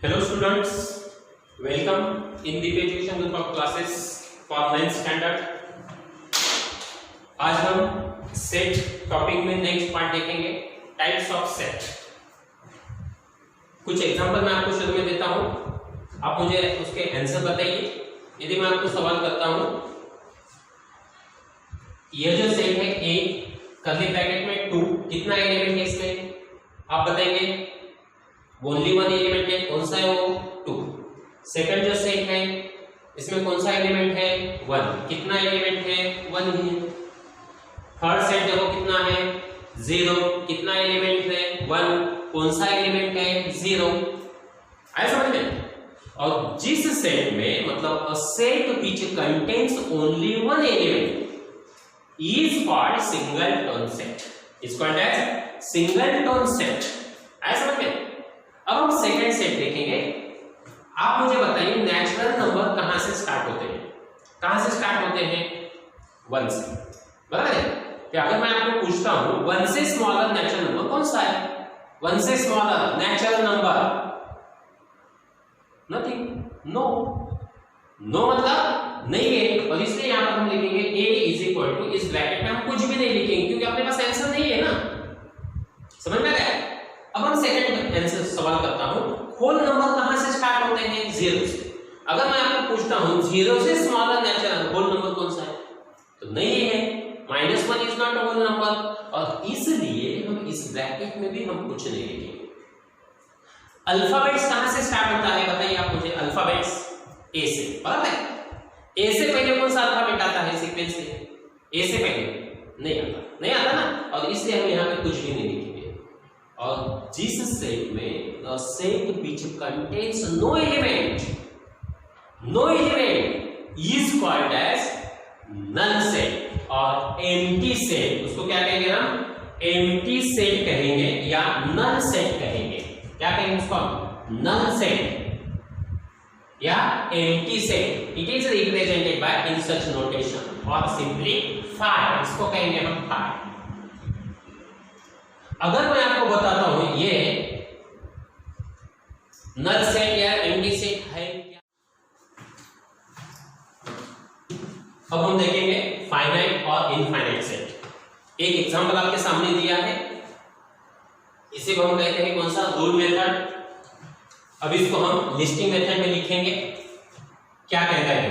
Hello students, welcome in the education group of classes for 9th standard। आज हम set topic में next part देखेंगे, types of set. कुछ example मैं आपको शुरू में देता हूं, आप मुझे उसके आंसर बताइए। यदि मैं आपको सवाल करता हूं, यह जो सेट है ए कर्ली ब्रैकेट में 2 कितना एलिमेंट है इसमें, आप बताएंगे। ओनली वन एलिमेंट है, कौन सा है वो 2। सेकंड जो सेट है इसमें कौन सा एलिमेंट है 1, कितना एलिमेंट है 1 ही। थर्ड सेट देखो कितना है 0, कितना एलिमेंट है 1, कौन सा एलिमेंट है 0। आया समझ में। और जिस सेट में मतलब a set which contains only one element is called singleton set, is called as singleton set. आया समझ में। अब हम सेकंड सेट देखेंगे। आप मुझे बताइए नेचुरल नंबर कहां से स्टार्ट होते हैं, कहां से स्टार्ट होते हैं 1 से, बराबर है। तो अगर मैं आपको पूछता हूं 1 से स्मॉलर नेचुरल नंबर कौन सा है, 1 से smaller natural number nothing, no. No मतलब नहीं है, और इसलिए यहां पर हम लिखेंगे a इज इक्वल टू, इस ब्रैकेट में हम कुछ भी नहीं लिखेंगे क्योंकि अपने पास आंसर नहीं है ना, समझ में आया। अब हम सेकंड आंसर सवाल करता हूं, होल नंबर कहां से स्टार्ट होते हैं 0 से। अगर मैं आपको पूछता हूं 0 से स्मॉलर नेचुरल होल नंबर कौन सा है, तो नहीं है, -1 is not a whole number, और इसलिए हम इस ब्रैकेट में भी हम कुछ नहीं लिखेंगे। अल्फाबेट्स कहां से स्टार्ट होता है बताइए आप मुझे। अल्फाबेट्स ए से, बराबर है। ए से पहले कौन सा अल्फाबेट आता है सीक्वेंस से, ए से पहले नहीं आता ना, और इसलिए हम यहां पे कुछ भी नहीं लिखेंगे। और जिस सेट में the set which contains no element is called as null set और एम्प्टी सेट, उसको क्या कहेंगे हम, एम्प्टी सेट कहेंगे या नल सेट कहेंगे। क्या कहेंगे उसको, नल सेट या empty set. It is represented by in such notation और सिंपली फाइव, इसको कहेंगे हम फाइव। अगर मैं आपको बताता हूं ये नल सेट या एम्प्टी सेट है क्या, अब हम देखेंगे फाइनाइट और इनफाइनाइट सेट। एक एग्जांपल आपके सामने दिया है, इसे को हम कहते हैं कौन सा, रूल मेथड। अब इसको हम लिस्टिंग मेथड में लिखेंगे। क्या कहता है,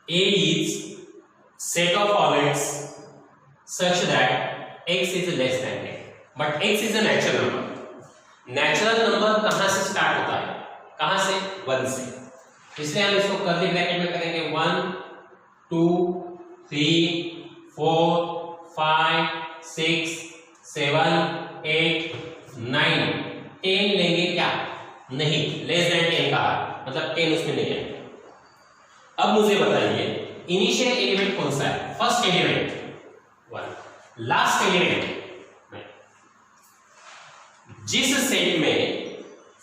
A is set of objects such that x is less than 10, but x is a natural number। Natural number कहां से स्टार्ट होता है, कहां से 1 से, इसलिए हम इसको कर्ली ब्रैकेट में करेंगे 1 2 3 4 5 6 7 8 9 10 लेंगे क्या, नहीं, लेस देन 10 का मतलब 10 उसमें नहीं है। अब मुझे बताइए इनिशियल एलिमेंट कौन सा है, फर्स्ट एलिमेंट 1, लास्ट एलिमेंट। जिस सेट में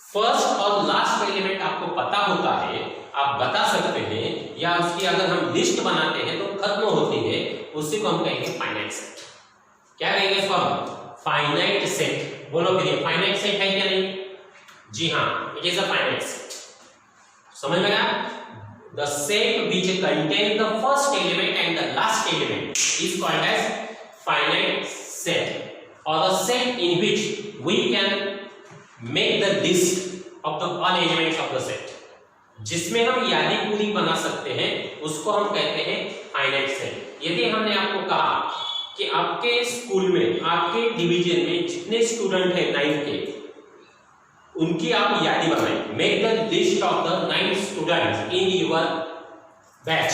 फर्स्ट और लास्ट एलिमेंट आपको पता होता है, आप बता सकते हैं, या उसकी अगर हम लिस्ट बनाते हैं तो खत्म होती है, उसी को हम कहेंगे फाइनाइट सेट। क्या कहेंगे इसको, फाइनाइट सेट। बोलो फिर, फाइनाइट सेट है क्या नहीं, जी हाँ, it is a finite set. समझ में आया। The set which contain the first element and the last element is called as finite set or a set in which we can make the list of the all elements of the set, जिसमें हम यादी पूरी बना सकते हैं, उसको हम कहते हैं फाइनाइट सेट। यदि हमने आपको कहा कि आपके स्कूल में, आपके डिवीजन में जितने स्टूडेंट हैं 9th के, उनकी आप यादी बनाएं, make the list of the 9 students in your batch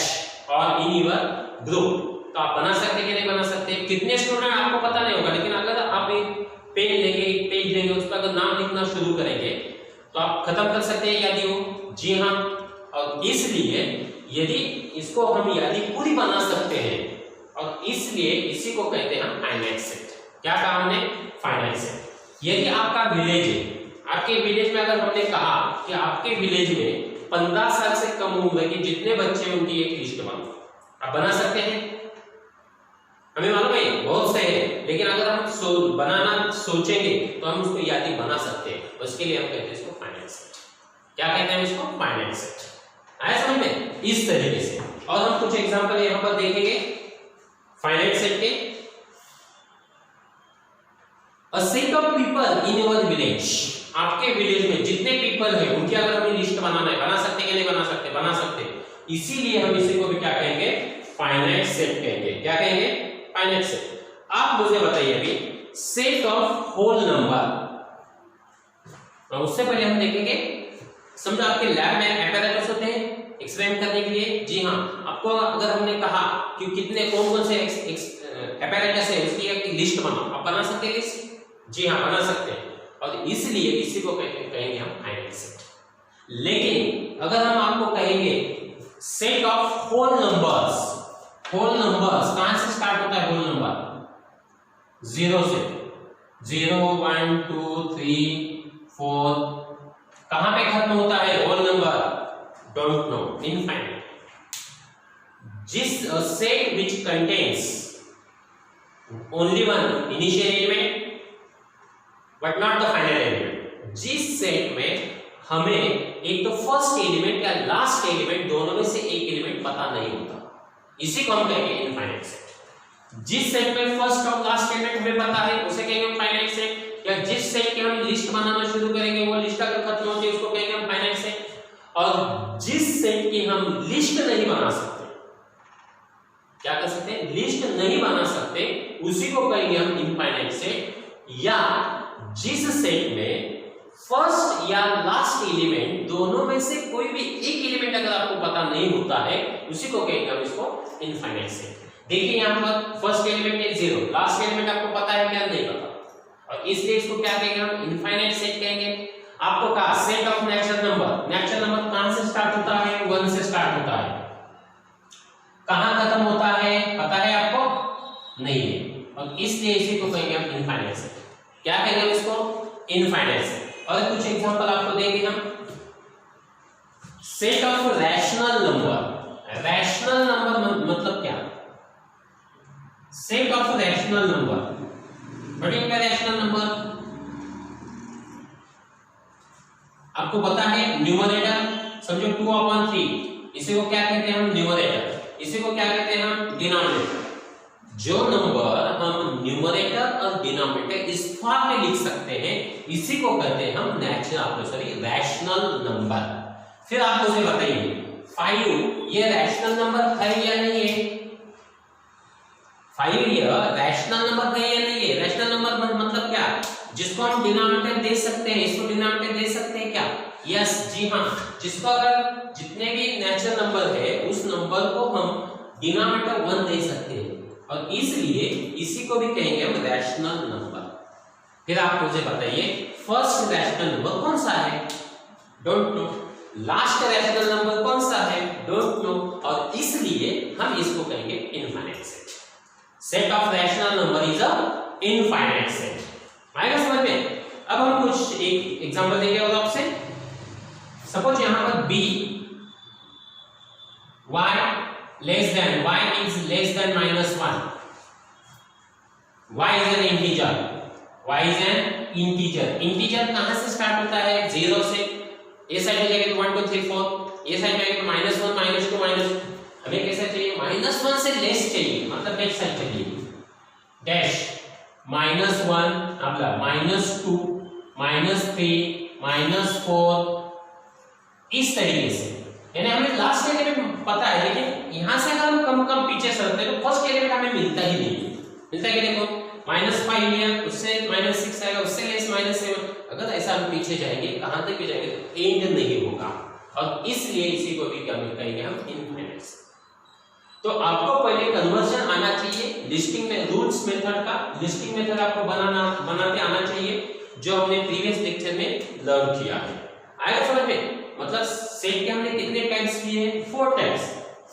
और इन योर ग्रुप, तो आप बना सकते कि नहीं बना सकते। कितने स्टूडेंट आपको पता नहीं होगा, लेकिन अगर आप एक पेन लेंगे, एक पेज लेंगे, उस पर अगर नाम लिखना शुरू करेंगे तो आप खत्म कर सकते हैं यादी को, जी हाँ। और इसलिए यदि इसको हम यादी पूरी बना सकते हैं, और इसलिए इसी को कहते हैं हम फाइनाइट सेट। क्या कहा हमने, फाइनाइट सेट। यदि आपका विलेज है, आपके विलेज में अगर हमने कहा कि आपके विलेज में 15 साल से कम उम्र के जितने बच्चे उनकी एक लिस्ट बनाओ, आप बना सकते हैं, हमें मालूम है बहुत से है, लेकिन अगर हम बनाना सोचेंगे तो हम उसको याद ही बना सकते हैं। उसके लिए हम कहते हैं इसको फाइनाइट सेट। क्या कहते हैं इसको? Finite set. आया समझ में? इस तरीके से। और हम कुछ एग्जांपल यहां पर देखेंगे फाइनाइट सेट के। A set of people in your village, आपके विलेज में जितने पीपल है उनकी अगर हमें लिस्ट बनाना है, बना सकते हैं या नहीं बना सकते? बना सकते हैं। इसीलिए हम इसी को भी क्या कहेंगे? फाइनाइट सेट कहेंगे। क्या कहेंगे? Finite set. आप मुझे बताइए अभी सेट ऑफ होल नंबर, और उससे पहले हम देखेंगे, समझो आपके लैब में एपेरेटस होते हैं एक्सपेरिमेंट करने के लिए। जी हाँ, आपको अगर हमने कहा कि कितने कौन कौन से एपेरेटस है उसकी एक लिस्ट बनाओ, आप बना सकते हैं लिस्ट? जी हाँ, बना सकते हैं। और इसलिए इसी को कहेंगे हम फाइनाइट सेट। लेकिन अगर हम आपको कहेंगे set of whole numbers, whole numbers कहां से स्टार्ट होता है? होल नंबर 0 से, 0 1 2 3 4, कहां पे खत्म होता है whole number? Don't know, infinite. जिस set which contains only one initial element but not the final element, जिस सेट में हमें एक तो फर्स्ट एलिमेंट या लास्ट एलिमेंट दोनों में से एक एलिमेंट पता नहीं होता, इसी को हम कहेंगे इनफाइनाइट सेट। जिस सेट में फर्स्ट और लास्ट एलिमेंट हमें पता है उसे कहेंगे हम फाइनाइट सेट। या जिस सेट की हम लिस्ट बनाना शुरू करेंगे वो लिस्ट अगर खत्म होती है उसको कहेंगे हम फाइनाइट सेट। और जिस सेट की हम लिस्ट नहीं बना सकते, क्या कर सकते हैं? लिस्ट नहीं बना सकते, उसी को कहेंगे हम इनफाइनाइट सेट। या जिस सेट में फर्स्ट या लास्ट एलिमेंट दोनों में से कोई भी एक एलिमेंट अगर आपको पता नहीं होता है उसी को कहेंगे हम इसको इनफाइनाइट सेट। देखिए यहां पर फर्स्ट एलिमेंट है 0, लास्ट एलिमेंट आपको पता है क्या? नहीं पता, और इसलिए इसको क्या कहेंगे हम? इनफाइनाइट सेट कहेंगे। आपको कहा set of natural number, natural number कहां से स्टार्ट होता है? 1 से स्टार्ट होता है। कहां खत्म होता है पता है आपको? नहीं है, और इसलिए इसी को कहेंगे हम इनफाइनाइट सेट। क्या कहेंगे हम इसको? Infinite set. और कुछ एग्जांपल आपको देंगे हम। Set of rational number, rational number मतलब क्या? Set of rational number, what is rational number? आपको पता है न्यूमरेटर, समझो 2/3, इसी को क्या कहते हैं हम? न्यूमरेटर। इसी को क्या कहते हैं हम? डिनोमिनेटर। जो नंबर हम न्यूमरेटर और डिनोमिनेटर इस फॉर्म में लिख सकते हैं इसी को कहते हैं हम रैशनल नंबर। फिर आप मुझे बताइए 5 ये रैशनल नंबर है या नहीं है? 5 ये रैशनल नंबर है या नहीं है? रैशनल नंबर मतलब क्या? जिसको हम डिनोमिनेटर दे सकते हैं, इसको डिनोमिनेटर दे सकते हैं क्या? यस, जी हाँ। जिसको अगर जितने भी नेचुरल नंबर है उस नंबर को हम डिनोमिनेटर 1 दे सकते हैं, और इसलिए इसी को भी कहेंगे हम रैशनल नंबर। फिर आप मुझे बताइए फर्स्ट रैशनल नंबर कौन सा है? Don't know. Last rational number कौन सा है? Don't know. और इसलिए हम इसको कहेंगे infinite set. Set of rational number is a infinite set. आएगा समझ में? अब हम कुछ एक एग्जांपल देंगे और आपसे। सपोज यहां पर b y less than y is less than -1. y is an integer. y is an integer. integer कहां से स्टार्ट होता है? 0 से। ये साइड में जाएगा तो 1 2 3 4, ये साइड में आएगा तो -1 -2 माइनस। हमें कैसा चाहिए? -1 से लेस चाहिए, मतलब बैक साइड चाहिए। डैश -1 अगला -2 -3 -4 इस तरीके से। यानी हमें लास्ट एलिमेंट पता है, लेकिन यहां से अगर हम कम कम पीछे सरकते हैं तो फर्स्ट एलिमेंट हमें मिलता ही नहीं है। मिलता है कि देखो -5 लिया, उससे -6 आएगा, उससे लेस -7। अगर ऐसा हम पीछे जाएंगे कहां तक भी जाएंगे तो एंड नहीं होगा, और इसलिए इसी को भी क्या कहेंगे हम? इनफाइनाइट। तो आपको पहले कन्वर्जन आना चाहिए, लिस्टिंग में रूल्स मेथड का लिस्टिंग मेथड आपको बनाते आना चाहिए, जो हमने प्रीवियस लेक्चर में लर्न किया है। आया समझ में? मतलब सेट के हमने कितने टाइप्स किए हैं? 4 types.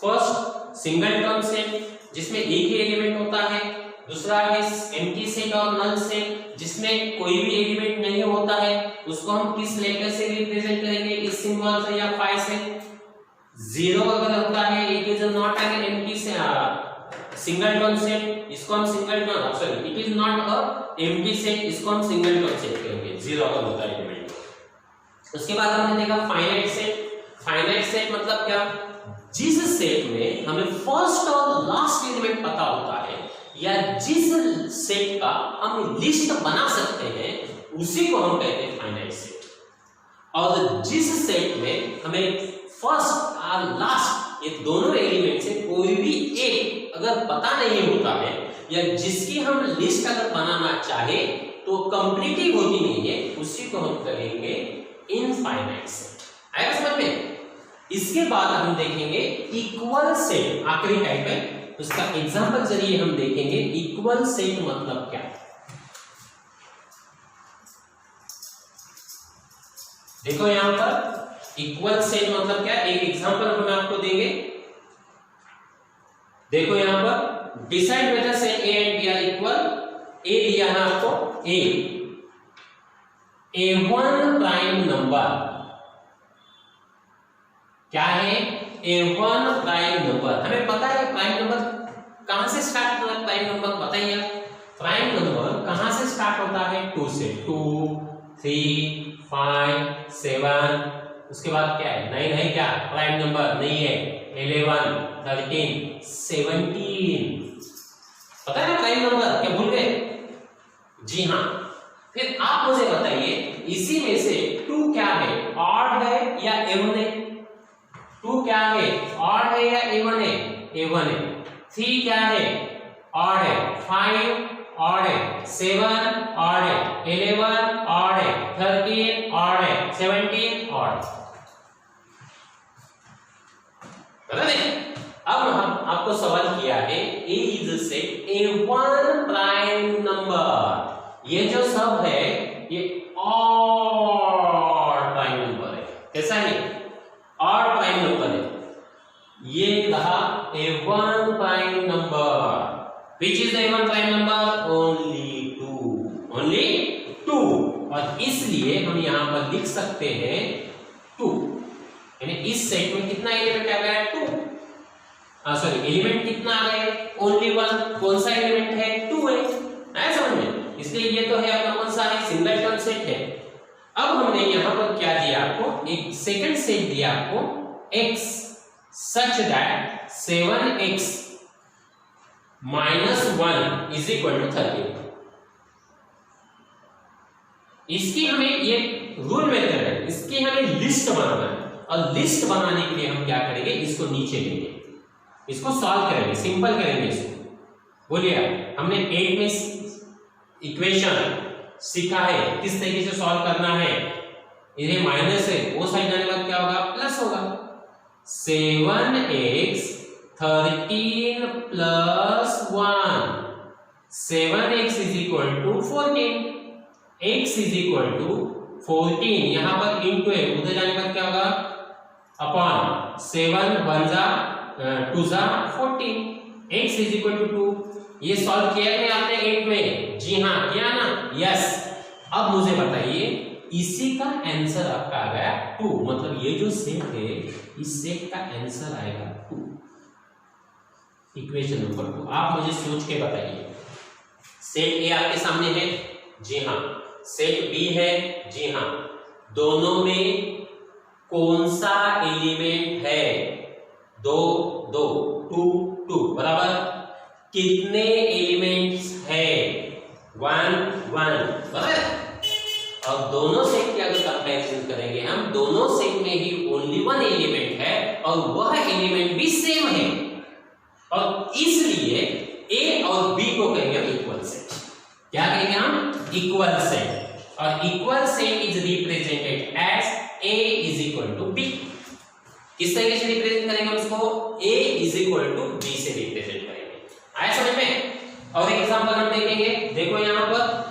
First single term set जिसमें एक ही एलिमेंट होता है। दूसरा है एम्प्टी सेट और नल सेट जिसमें कोई भी एलिमेंट नहीं होता है, उसको हम किस लेटर से रिप्रेजेंट करेंगे? इस सिंबल से या फाइ से। 0 अगर होता है, it is not an empty singleton set, इसको हम singleton, sorry it is not a empty set, इसको हम सिंगलटन सेट कहेंगे, जीरो अगर होता है एलिमेंट। उसके बाद हमने देखा फाइनाइट सेट। फाइनाइट सेट मतलब क्या, जिस सेट में हमें फर्स्ट और लास्ट एलिमेंट पता होता है या जिस सेट का हम लिस्ट बना सकते हैं उसी को हम कहते हैं फाइनाइट सेट। और जिस सेट में हमें फर्स्ट और लास्ट ये दोनों एलिमेंट से कोई भी एक अगर पता नहीं होता है या जिसकी हम लिस्ट अगर बनाना चाहे तो कंप्लीटिव होती नहीं है, उसी को हम कहेंगे इनफाइनाइट सेट। आया समझ में? इसके बाद हम देखेंगे इक्वल सेट, आखिरी टाइप है, उसका एग्जांपल जरिए हम देखेंगे इक्वल सेट मतलब क्या। देखो यहां पर इक्वल सेट मतलब क्या, एक एग्जांपल हम आपको देंगे। देखो यहां पर decide whether set A and B are equal. A दिया है आपको A1 प्राइम नंबर क्या है, A1 प्राइम नंबर। हमें पता है प्राइम नंबर कहां से स्टार्ट होता है, प्राइम नंबर बताइए। प्राइम नंबर कहां से स्टार्ट होता है, 2 से। 2 3 5 7, उसके बाद क्या है 9 है, क्या प्राइम नंबर नहीं है, 11 13 17, पता है ना प्राइम नंबर, क्या भूल गए? जी हाँ। फिर आप मुझे बताइए इसी में से 2 क्या है, ऑड है या इवन है? 2 क्या है, ऑड है या इवन है? इवन है। 3 क्या है, ऑड है। 5 ऑड है। 7 ऑड है। 11 ऑड है। 13 ऑड है। 17 ऑड। पता नहीं? अब हम आपको सवाल किया है A is set A1 prime number. ये जो सब है ये ऑड प्राइम नंबर है। कैसा है? ऑड प्राइम नंबर है। ये रहा A1 prime number. Which is the A1 prime number? Only 2. Only 2. और इसलिए हम यहां पर लिख सकते हैं 2। यानी इस सेट में कितना एलिमेंट आ गया? 2। सॉरी, एलिमेंट कितना आ गया? ओनली 1। कौन सा एलिमेंट है? 2 है। आया समझ में? इसलिए ये तो है अपना कौन सा है, सिंगलटन सेट है। अब हमने यहां पर क्या दिया आपको, एक सेकंड सेट दिया आपको x such that 7x minus 1 is equal to 13। इसकी हमें ये रूल मेथड है, इसकी हमें लिस्ट बनाना है और लिस्ट बनाने के लिए हम क्या करेंगे, इसको नीचे लेंगे, इसको सॉल्व करेंगे, सिंपल करेंगे इसको। बोलिए हमने 8 में इक्वेशन सीखा है किस तरीके से सॉल्व करना है। ये माइनस है, वो साइड जाने के बाद क्या होगा, प्लस होगा। 7x 13 plus 1, 7x is equal to 14, x is equal to 14, यहां पर इंटू है, उधर जाने के बाद क्या होगा, अपॉन 7 1 जा 2 जा 14, x इज इक्वल टू 2। ये सॉल्व किया है आपने 8 में? जी हाँ, किया ना? यस। अब मुझे बताइए इसी का आंसर आपका आ गया 2, मतलब ये जो सेट है इस सेट का आंसर आएगा 2, इक्वेशन नंबर 2। आप मुझे सोच के बताइए, सेट ए आपके सामने है? जी हाँ। सेट बी है? जी हाँ। दोनों में कौन सा एलिमेंट है? 2 2 2 2 बराबर। कितने एलिमेंट्स है? 1 1 बराबर। और दोनों सेट की अगर कंपैरिजन करेंगे हम, दोनों सेट में ही ओनली 1 एलिमेंट है और वह एलिमेंट भी सेम है, और इसलिए ए और बी को कहेंगे इक्वल सेट। क्या कहेंगे हम? Equal set. और equal set is represented as A is equal to B. किस तरीके से रिप्रेजेंट करेंगे हम इसको? A is equal to B से रिप्रेजेंट करेंगे। आया समझ में? और एक एग्जांपल हम देखेंगे। देखो यहां पर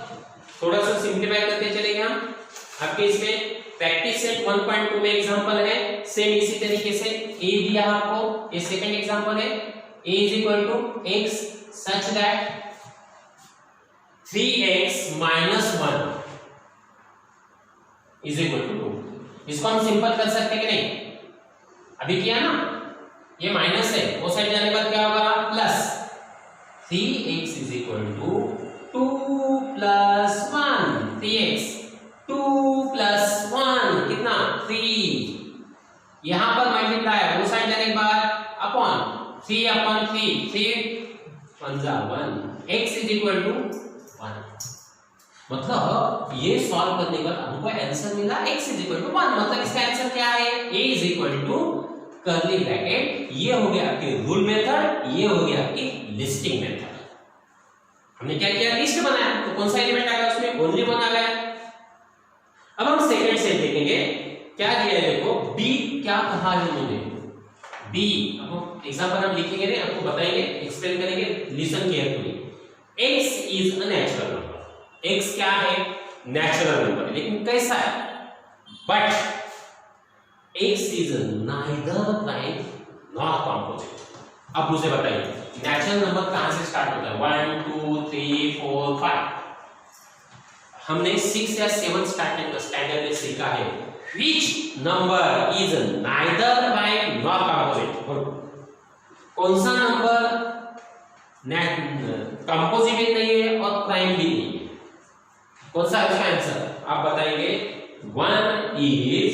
थोड़ा सा सिंप्लीफाई करते चलेंगे हम। आपके इसमें प्रैक्टिस सेट 1.2 में एग्जांपल है, सेम इसी तरीके से ए दिया आपको, ये सेकंड एग्जांपल है। a is equal to x such that 3x minus 1 is equal to 2। इसको हम सिंपल कर सकते कि नहीं? अभी किया ना, ये माइनस है, वो साइड जाने पर क्या होगा, plus. 3x is equal to 2 plus 1 3x 2 plus 1 कितना 3 यहां पर मल्टीप्लाई वो साइड जाने के बाद अपॉन 3 अपॉन 3 3 1 जा 1 x इज इक्वल टू 1 मतलब ये सॉल्व करने पर हमको आंसर मिला x इज इक्वल टू 1 मतलब इसका आंसर क्या है a is equal to curly bracket ये हो गया आपके रूल मेथड ये हो गया आपकी लिस्टिंग मेथड हमने क्या किया लिस्ट बनाया तो कौन सा एलिमेंट आ गया उसमें ओनली 1 आ गया अब हम सेकंड सेट देखेंगे क्या दिया है देखो b क्या कहा है उन्होंने b अब एग्जांपल हम लिखेंगे ना आपको बताएंगे एक्सप्लेन करेंगे listen carefully x is a natural number x क्या है नेचुरल नंबर लेकिन कैसा है but x is neither prime not composite अब मुझे बताइए नेचुरल नंबर कहां से स्टार्ट होता है 1 2 3 4 5 हमने 6 या 7 स्टैंडर्ड में सीखा है which number is neither prime nor composite कौन सा नंबर कंपोजिट भी नहीं है और प्राइम भी नहीं है कौन सा इसका आंसर आप बताएंगे 1 is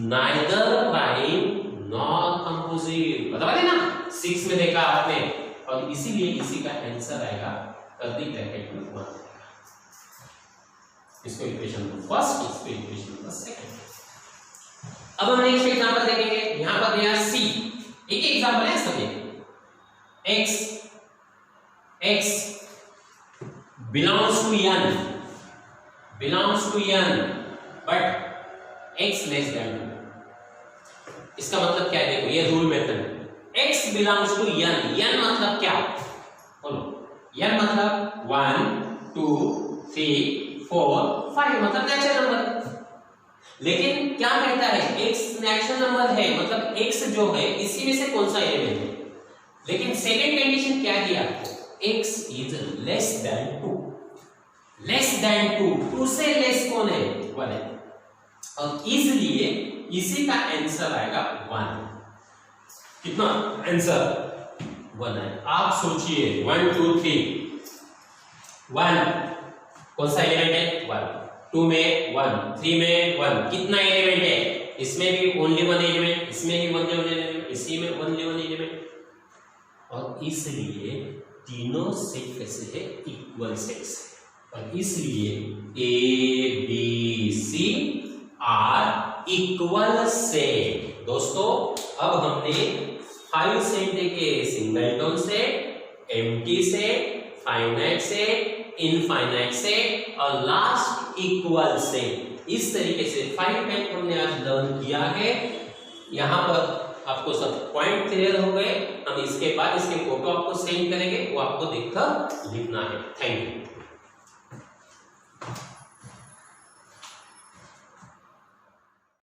neither prime nor composite बता पाए ना 6 में देखा आपने और इसीलिए इसी का आंसर आएगा कर्ली ब्रैकेट में 1 इसको इक्वेशन नंबर फर्स्ट इसको इक्वेशन नंबर सेकंड अब हम नेक्स्ट एग्जांपल देखेंगे यहां पर दिया c एक एग्जांपल है समझिए x belongs to n but x less than 2 इसका मतलब क्या है देखो ये rule method x belongs to n मतलब क्या बोलो n मतलब 1 2 3 4 5 मतलब नेचुरल नंबर लेकिन क्या कहता है x नेचुरल नंबर है मतलब x जो है इसी में से कौन सा एलिमेंट है लेकिन सेकंड कंडीशन क्या दिया x इज लेस देन 2 से लेस कौन है 1 है और इसलिए इसी का आंसर आएगा 1 कितना आंसर 1 है आप सोचिए 1 2 3 1 कौन सा एलिमेंट है 1 2 में 1 3 में 1 कितना एलिमेंट है इसमें भी ओनली 1 एलिमेंट इसमें भी ओनली 1 एलिमेंट इसी में ओनली 1 एलिमेंट और इसलिए तीनों सेट कैसे है इक्वल सेट्स और इसलिए A B C are equal set दोस्तों अब हमने 5 सेट देखे singleton set empty set finite set infinite set और लास्ट इक्वल सेट इस तरीके से 5 टाइप हमने आज लर्न किया है यहाँ पर आपको सब पॉइंट क्लियर हो गए हम इसके बाद इसके फोटो आपको सेंड करेंगे वो आपको देखकर लिखना है थैंक यू